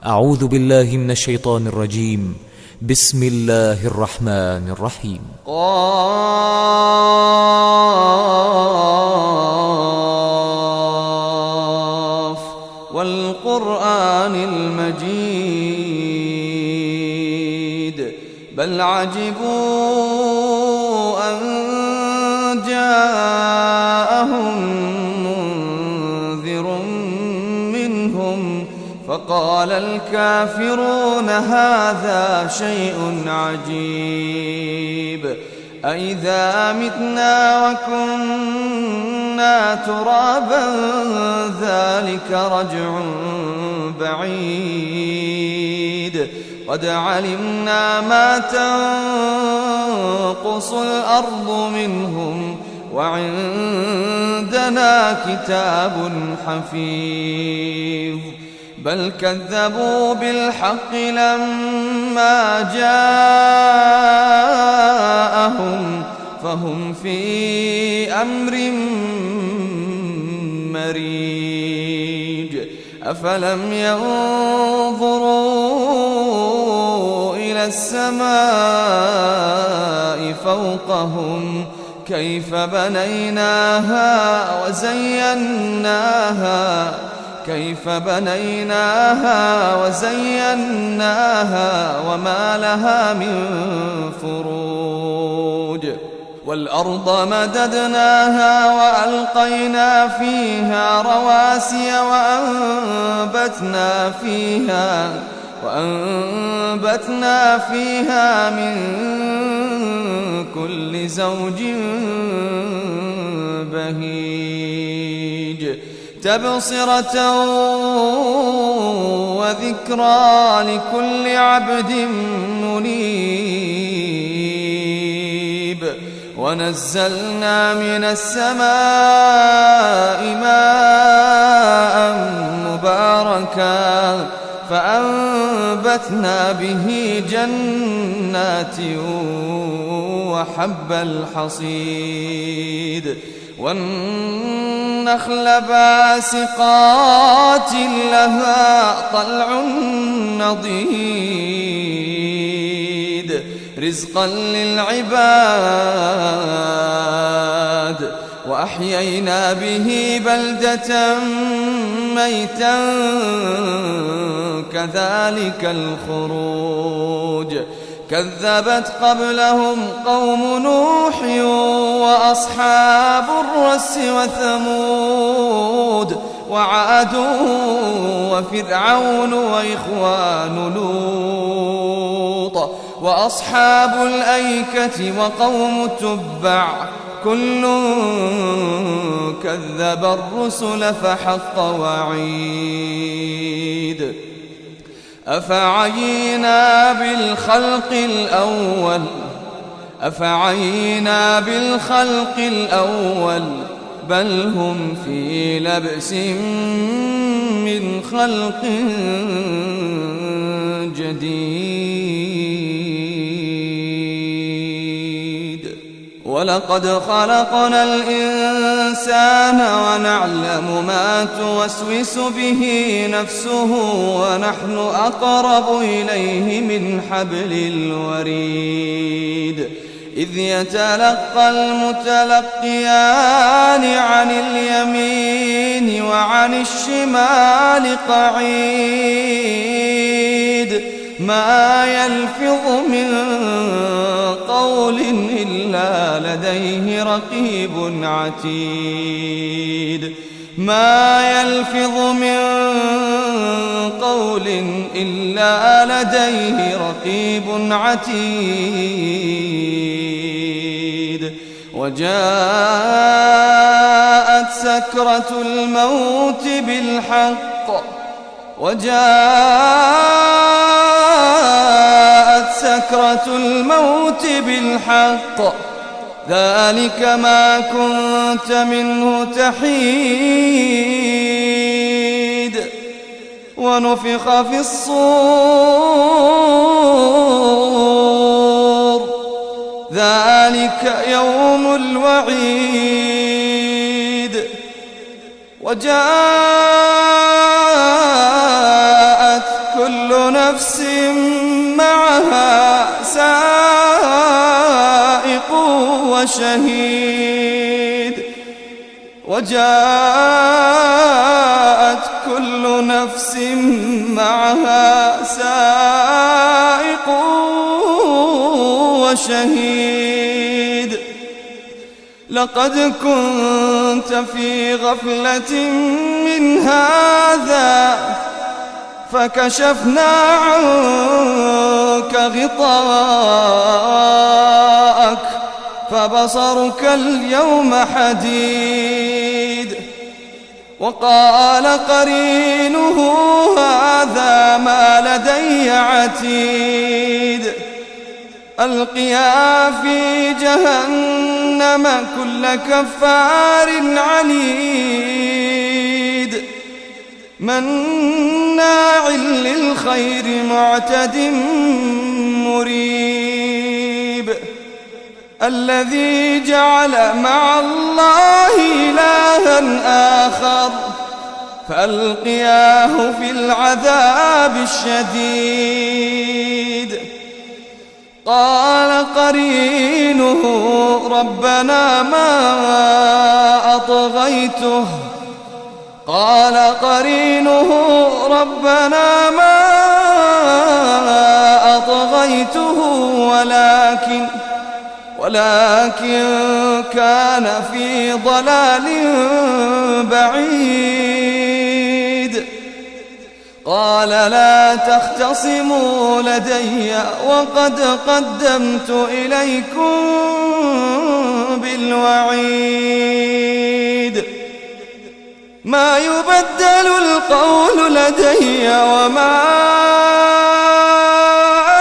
أعوذ بالله من الشيطان الرجيم. بسم الله الرحمن الرحيم. قاف والقرآن المجيد بل عجبوا أن جاءهم منذر منهم فقال الكافرون هذا شيء عجيب أإذا متنا وكنا ترابا ذلك رجع بعيد قد علمنا ما تنقص الأرض منهم وعندنا كتاب حفيظ بل كذبوا بالحق لما جاءهم فهم في أمر مريج أفلم ينظروا إلى السماء فوقهم كيف بنيناها وزيناها وما لها من فروج والأرض مددناها وألقينا فيها رواسي وأنبتنا فيها من كل زوج بهيج تبصرة وذكرى لكل عبد منيب ونزلنا من السماء ماء مباركا فأنبتنا به جنات وحب الحصيد والنخل باسقات لها طلع نضيد رزقا للعباد وأحيينا به بلدة ميتا كذلك الخروج كذبت قبلهم قوم نوح وأصحاب الرس وثمود وعاد وفرعون وإخوان لوط وأصحاب الأيكة وقوم تبع كل كذب الرسل فحق وعيد أفعينا بالخلق الأول بل هم في لبس من خلق جديد ولقد خلقنا الإنسان ونعلم ما توسوس به نفسه ونحن أقرب إليه من حبل الوريد إذ يتلقى المتلقيان عن اليمين وعن الشمال قعيد ما يلفظ من قول إلا لديه رقيب عتيد وجاءت سكرة الموت بالحق ذلك ما كنت منه تحيد ونفخ في الصور ذلك يوم الوعيد وجاءت كل كل نفس معها سائق وشهيد وجاءت كل نفس معها سائق وشهيد لقد كنت في غفلة من هذا فكشفنا عنك غطاءك فبصرك اليوم حديد وقال قرينه هذا ما لدي عتيد ألقيا في جهنم كل كفار عنيد مناع للخير معتد مريب الذي جعل مع الله إلها آخر فألقياه في العذاب الشديد قال قرينه ربنا ما أطغيته قال قرينه ربنا ما أطغيته ولكن كان في ضلال بعيد قال لا تختصموا لدي وقد قدمت إليكم بالوعيد ما يبدل القول لدي وما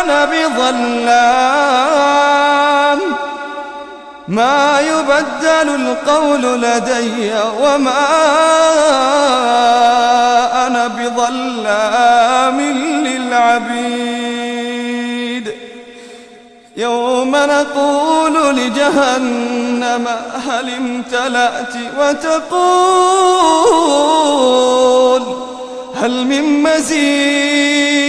أنا بظلام ما يبدل القول لدي وما أنا بظلام للعبيد يوم نقول لجهنم هل امتلأت وتقول هل من مزيد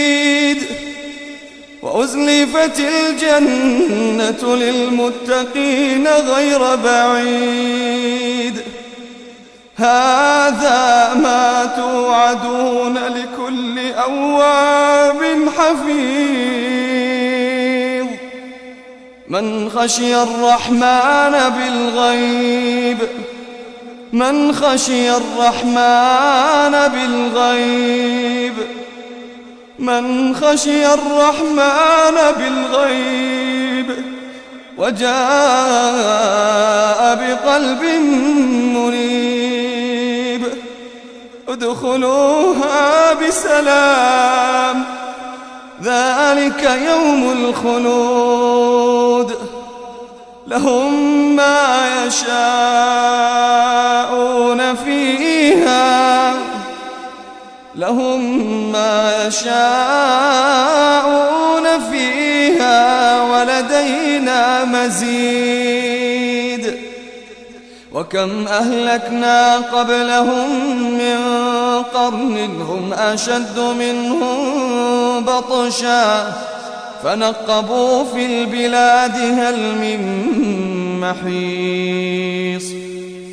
وأزلفت الجنة للمتقين غير بعيد هذا ما توعدون لكل أواب حفيظ من خشي الرحمن بالغيب من خشي الرحمن بالغيب من خشي الرحمن بالغيب وجاء بقلب منيب ادخلوها بسلام ذلك يوم الخلود لهم ما يشاءون فيها ولدينا مزيد وكم أهلكنا قبلهم من قرن هم أشد منهم بطشا فنقبوا في البلاد هل من محيص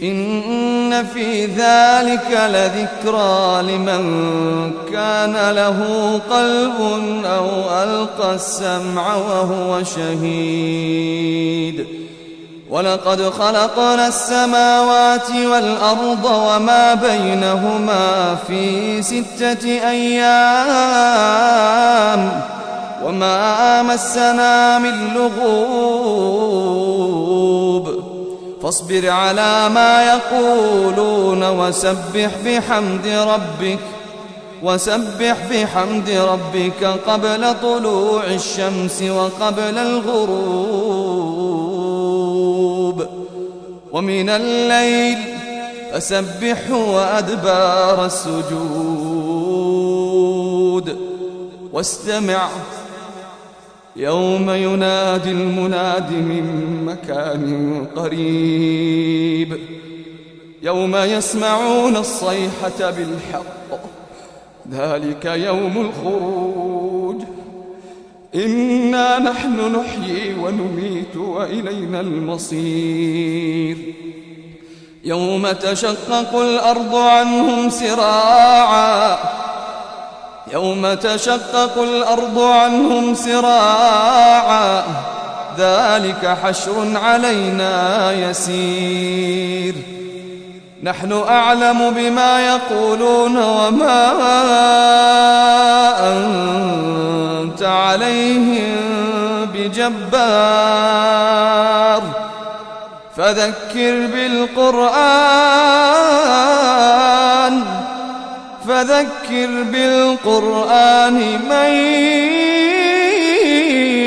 إن في ذلك لذكرى لمن كان له قلب أو ألقى السمع وهو شهيد ولقد خلقنا السماوات والأرض وما بينهما في 6 أيام وما مسنا من لغوب فاصبر على ما يقولون وسبح بحمد ربك قبل طلوع الشمس وقبل الغروب ومن الليل فسبحه وأدبار السجود واستمع يوم ينادي المناد من مكان قريب يوم يسمعون الصيحة بالحق ذلك يوم الخروج إنا نحن نحيي ونميت وإلينا المصير يوم تشقق الأرض عنهم سراعا ذلك حشر علينا يسير نحن أعلم بما يقولون وما أنت عليهم بجبار فذكر بالقرآن من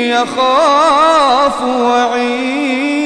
يخاف وعيد